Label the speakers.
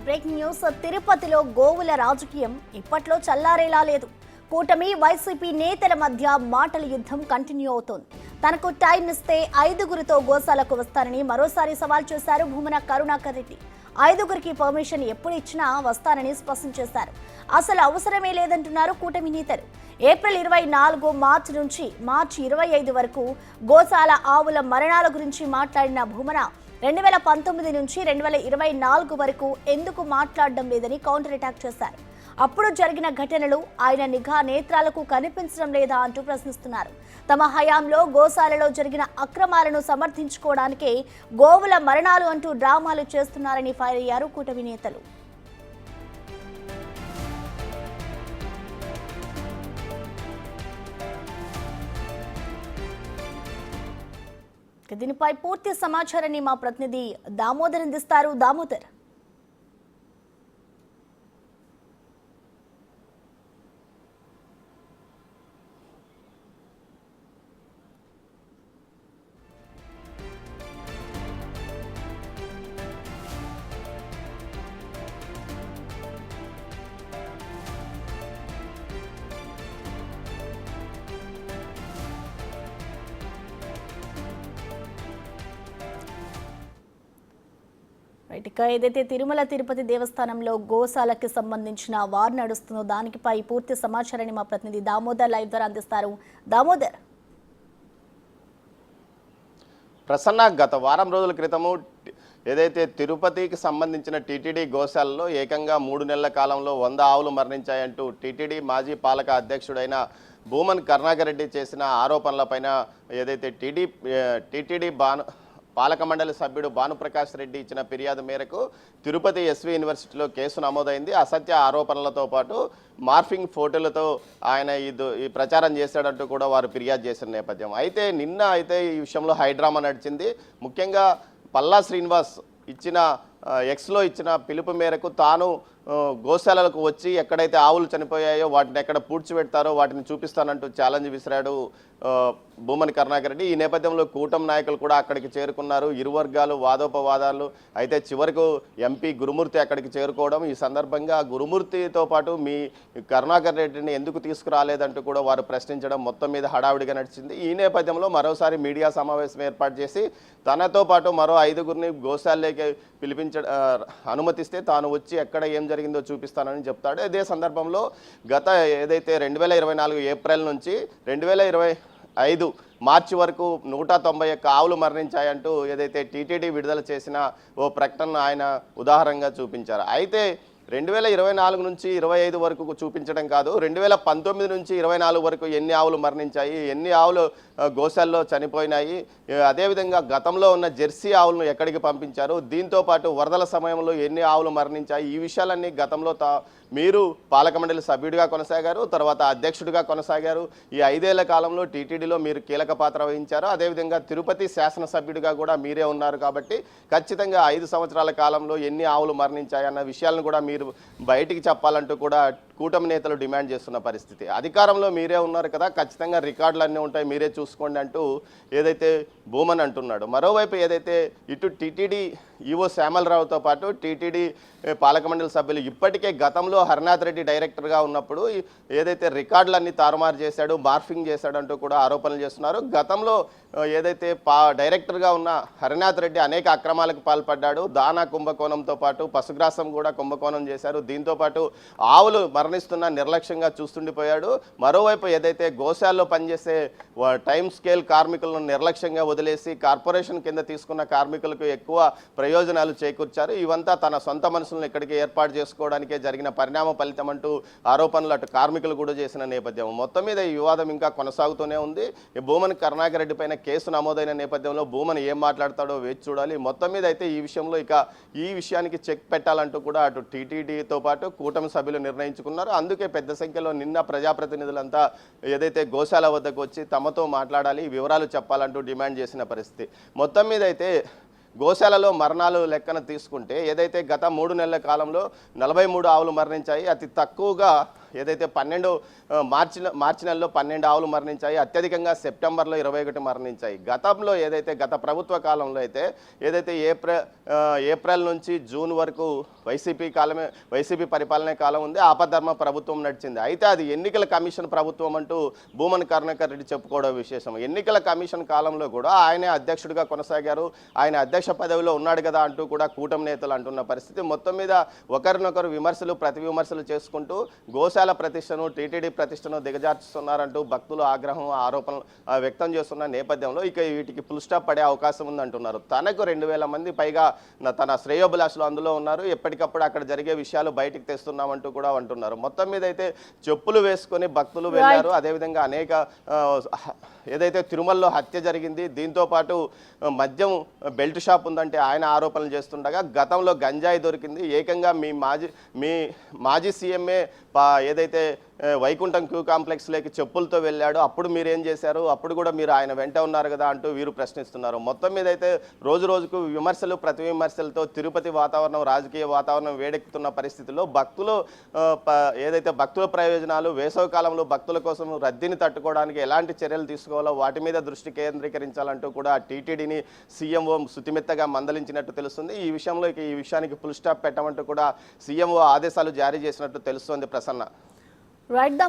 Speaker 1: Breaking news. తిరుపతిలో గోవుల రాజకీయం ఇప్పట్లో చల్లారేలా లేదు. కూటమి వైసీపీ నేతల మధ్య మాటల యుద్ధం కంటిన్యూ అవుతోంది. తనకు టైం ఇస్తే 5గురితో గోశాలకు వస్తానని మరోసారి సవాల్ చేశారు భూమన కరుణాకర్ రెడ్డి. 5గురికి పర్మిషన్ ఎప్పుడు ఇచ్చినా వస్తానని స్పష్టం చేశారు. అసలు అవసరమే లేదంటున్నారు కూటమి నేతలు. ఏప్రిల్ 24 మార్చి నుంచి మార్చి 25 వరకు గోశాల ఆవుల మరణాల గురించి మాట్లాడిన భూమన 2019 నుంచి 2024 వరకు ఎందుకు మాట్లాడడం లేదని కౌంటర్ అటాక్ చేశారు. అప్పుడు జరిగిన ఘటనలు ఆయన నిఘా నేత్రాలకు కనిపించడం లేదా అంటూ ప్రశ్నిస్తున్నారు. తమ హయాంలో గోశాలలో జరిగిన అక్రమాలను సమర్థించుకోవడానికే గోవుల మరణాలు అంటూ డ్రామాలు చేస్తున్నారని ఫైర్ అయ్యారు కూటమి నేతలు. దీనిపై పూర్తి సమాచారాన్ని మా ప్రతినిధి దామోదర్ అందిస్తారు. దామోదర్, ఇక ఏదైతే తిరుమల తిరుపతి దేవస్థానంలో గోశాలకి సంబంధించిన వార్ నడుస్తుందో దానిపై పూర్తి సమాచారాన్ని మా ప్రతినిధి దామోదర్ లైవ్ ద్వారా అందిస్తారు. దామోదర్,
Speaker 2: ప్రసన్న, గత వారం రోజుల క్రితము ఏదైతే తిరుపతికి సంబంధించిన టీటీడీ గోశాలలో ఏకంగా 3 నెలల కాలంలో 100 ఆవులు మరణించాయంటూ టీటీడీ మాజీ పాలక అధ్యక్షుడైన భూమన్ కరుణాకర్ రెడ్డి చేసిన ఆరోపణలపైన ఏదైతే టీటీడీ పాలక మండలి సభ్యుడు భానుప్రకాష్ రెడ్డి ఇచ్చిన ఫిర్యాదు మేరకు తిరుపతి ఎస్వి యూనివర్సిటీలో కేసు నమోదైంది. అసత్య ఆరోపణలతో పాటు మార్ఫింగ్ ఫోటోలతో ఆయన ఈ ప్రచారం చేశాడంటూ కూడా వారు ఫిర్యాదు చేసిన నేపథ్యం. అయితే నిన్న ఈ విషయంలో హైడ్రామా నడిచింది. ముఖ్యంగా పల్లా శ్రీనివాస్ ఎక్స్లో ఇచ్చిన పిలుపు మేరకు తాను గోశాలలకు వచ్చి ఎక్కడైతే ఆవులు చనిపోయాయో వాటిని ఎక్కడ పూడ్చిపెడతారో వాటిని చూపిస్తానంటూ ఛాలెంజ్ విసిరాడు భూమన్ కరుణాకర్ రెడ్డి. ఈ నేపథ్యంలో కూటమి నాయకులు కూడా అక్కడికి చేరుకున్నారు. ఇరు వర్గాలు వాదోపవాదాలు. అయితే చివరకు ఎంపీ గురుమూర్తి అక్కడికి చేరుకోవడం, ఈ సందర్భంగా గురుమూర్తితో పాటు మీ కరుణాకర్ రెడ్డిని ఎందుకు తీసుకురాలేదంటూ కూడా వారు ప్రశ్నించడం మొత్తం మీద హడావుడిగా నడిచింది. ఈ నేపథ్యంలో మరోసారి మీడియా సమావేశం ఏర్పాటు చేసి తనతో పాటు మరో 5గురిని గోశాలలోకి అనుమతిస్తే తాను వచ్చి ఎక్కడ ఏం జరిగిందో చూపిస్తానని చెప్తాడు. ఇదే సందర్భంలో గత ఏదైతే 2024 ఏప్రిల్ నుంచి 2025 మార్చి వరకు 191 ఆవులు మరణించాయంటూ ఏదైతే టీటీడీ విడుదల చేసిన ఓ ప్రకటన ఆయన ఉదాహరణగా చూపించారు. అయితే 2024 నుంచి 25 వరకు చూపించడం కాదు, 2019 నుంచి 24 వరకు ఎన్ని ఆవులు మరణించాయి, ఎన్ని ఆవులు గోశాలలో చనిపోయినాయి, అదేవిధంగా గతంలో ఉన్న జెర్సీ ఆవులను ఎక్కడికి పంపించారు, దీంతో పాటు వరదల సమయంలో ఎన్ని ఆవులు మరణించాయి, ఈ విషయాలన్నీ గతంలో మీరు పాలక మండలి సభ్యుడిగా కొనసాగారు, తర్వాత అధ్యక్షుడిగా కొనసాగారు. ఈ 5 ఏళ్ల కాలంలో టీటీడీలో మీరు కీలక పాత్ర వహించారు. అదేవిధంగా తిరుపతి శాసనసభ్యుడిగా కూడా మీరే ఉన్నారు. కాబట్టి ఖచ్చితంగా 5 సంవత్సరాల కాలంలో ఎన్ని ఆవులు మరణించాయన్న విషయాలను కూడా మీరు బయటికి చెప్పాలంటూ కూడా కూటమి నేతలు డిమాండ్ చేస్తున్న పరిస్థితి. అధికారంలో మీరే ఉన్నారు కదా, ఖచ్చితంగా రికార్డులు ఉంటాయి, మీరే చూసుకోండి అంటూ ఏదైతే భూమన్ అంటున్నాడు. మరోవైపు ఏదైతే ఇటు టీటీడీ ఈవో శ్యామలరావుతో పాటు టీటీడీ పాలక మండలి సభ్యులు ఇప్పటికే గతంలో హరినాథ్ రెడ్డి డైరెక్టర్గా ఉన్నప్పుడు ఏదైతే రికార్డులన్నీ తారుమారు చేశాడు, మార్ఫింగ్ చేశాడంటూ కూడా ఆరోపణలు చేస్తున్నారు. గతంలో ఏదైతే డైరెక్టర్గా ఉన్న హరినాథ్ రెడ్డి అనేక అక్రమాలకు పాల్పడ్డాడు. దానా కుంభకోణంతో పాటు పశుగ్రాసం కూడా కుంభకోణం చేశారు. దీంతోపాటు ఆవులు మరణిస్తున్న నిర్లక్ష్యంగా చూస్తుండిపోయాడు. మరోవైపు ఏదైతే గోశాలలో పనిచేసే టైం స్కేల్ కార్మికులను నిర్లక్ష్యంగా వదిలేసి కార్పొరేషన్ కింద తీసుకున్న కార్మికులకు ఎక్కువ ప్రయోజనాలు చేకూర్చారు. ఇవంతా తన సొంత మనుషులను ఇక్కడికి ఏర్పాటు చేసుకోవడానికే జరిగిన పరిణామ ఫలితం అంటూ ఆరోపణలు అటు కార్మికులు కూడా చేసిన నేపథ్యం. మొత్తం మీద ఈ వివాదం ఇంకా కొనసాగుతూనే ఉంది. భూమన్ కరుణాకర్ రెడ్డి పైన కేసు నమోదైన నేపథ్యంలో భూమన్ ఏం మాట్లాడతాడో వేచి చూడాలి. మొత్తం మీద అయితే ఈ విషయంలో ఈ విషయానికి చెక్ పెట్టాలంటూ కూడా అటు టీటీడీతో పాటు కూటమి సభ్యులు నిర్ణయించుకున్నారు. అందుకే పెద్ద సంఖ్యలో నిన్న ప్రజాప్రతినిధులంతా ఏదైతే గోశాల వద్దకు వచ్చి తమతో మాట్లాడాలి, వివరాలు చెప్పాలంటూ డిమాండ్ చేసిన పరిస్థితి. మొత్తం మీద అయితే గోశాలలో మరణాలు లెక్కన తీసుకుంటే ఏదైతే గత 3 నెలల కాలంలో 43 ఆవులు మరణించాయి. అతి తక్కువగా ఏదైతే మార్చి నెలలో 12 ఆవులు మరణించాయి. అత్యధికంగా సెప్టెంబర్లో 21 మరణించాయి. గతంలో గత ప్రభుత్వ కాలంలో ఏదైతే ఏప్రిల్ నుంచి జూన్ వరకు వైసీపీ పరిపాలనే కాలం ఉంది. ఆపద్ధర్మ ప్రభుత్వం నడిచింది. అయితే అది ఎన్నికల కమిషన్ ప్రభుత్వం అంటూ భూమన్ కరుణాకర్ రెడ్డి చెప్పుకోవడం విశేషం. ఎన్నికల కమిషన్ కాలంలో కూడా ఆయనే అధ్యక్షుడిగా కొనసాగారు. ఆయన అధ్యక్ష పదవిలో ఉన్నాడు కదా అంటూ కూడా కూటమి నేతలు అంటున్న పరిస్థితి. మొత్తం మీద ఒకరినొకరు ప్రతి విమర్శలు చేసుకుంటూ గోశాల ప్రతిష్టను, టీటీడీ ప్రతిష్టను దిగజార్చుతున్నారంటూ భక్తులు ఆరోపణలు వ్యక్తం చేస్తున్న నేపథ్యంలో ఇక వీటికి ఫుల్ స్టాప్ పడే అవకాశం ఉందంటున్నారు. తనకు 2000 మంది పైగా తన శ్రేయోభిలాషులు అందులో ఉన్నారు. ఎప్పటికప్పుడు అక్కడ జరిగే విషయాలు బయటికి తెస్తున్నామంటూ కూడా అంటున్నారు. మొత్తం మీద చెప్పులు వేసుకొని భక్తులు వెళ్ళారు. అదేవిధంగా అనేక ఏదైతే తిరుమలలో హత్య జరిగింది, దీంతో పాటు మద్యం బెల్ట్ షాప్ ఉందంటే ఆయన ఆరోపణలు చేస్తుండగా గతంలో గంజాయి దొరికింది. ఏకంగా మీ మాజీ సీఎంఏ ఏదైతే వైకుంఠం క్యూ కాంప్లెక్స్లోకి చెప్పులతో వెళ్ళాడు, అప్పుడు మీరేం చేశారు, అప్పుడు కూడా మీరు ఆయన వెంట ఉన్నారు కదా అంటూ వీరు ప్రశ్నిస్తున్నారు. మొత్తం మీద రోజు రోజుకు విమర్శలు ప్రతి విమర్శలతో తిరుపతి వాతావరణం, రాజకీయ వాతావరణం వేడెక్కుతున్న పరిస్థితుల్లో భక్తుల ప్రయోజనాలు, వేసవి కాలంలో భక్తుల కోసం రద్దీని తట్టుకోవడానికి ఎలాంటి చర్యలు తీసుకోవాలో వాటి మీద దృష్టి కేంద్రీకరించాలంటూ కూడా టీటీడీని సీఎంఓ సుతిమెత్తగా మందలించినట్టు తెలుస్తుంది. ఈ విషయానికి ఫుల్ స్టాప్ పెట్టమంటూ కూడా సీఎంఓ ఆదేశాలు జారీ చేసినట్టు తెలుస్తోంది. ప్రసన్న.
Speaker 1: Right.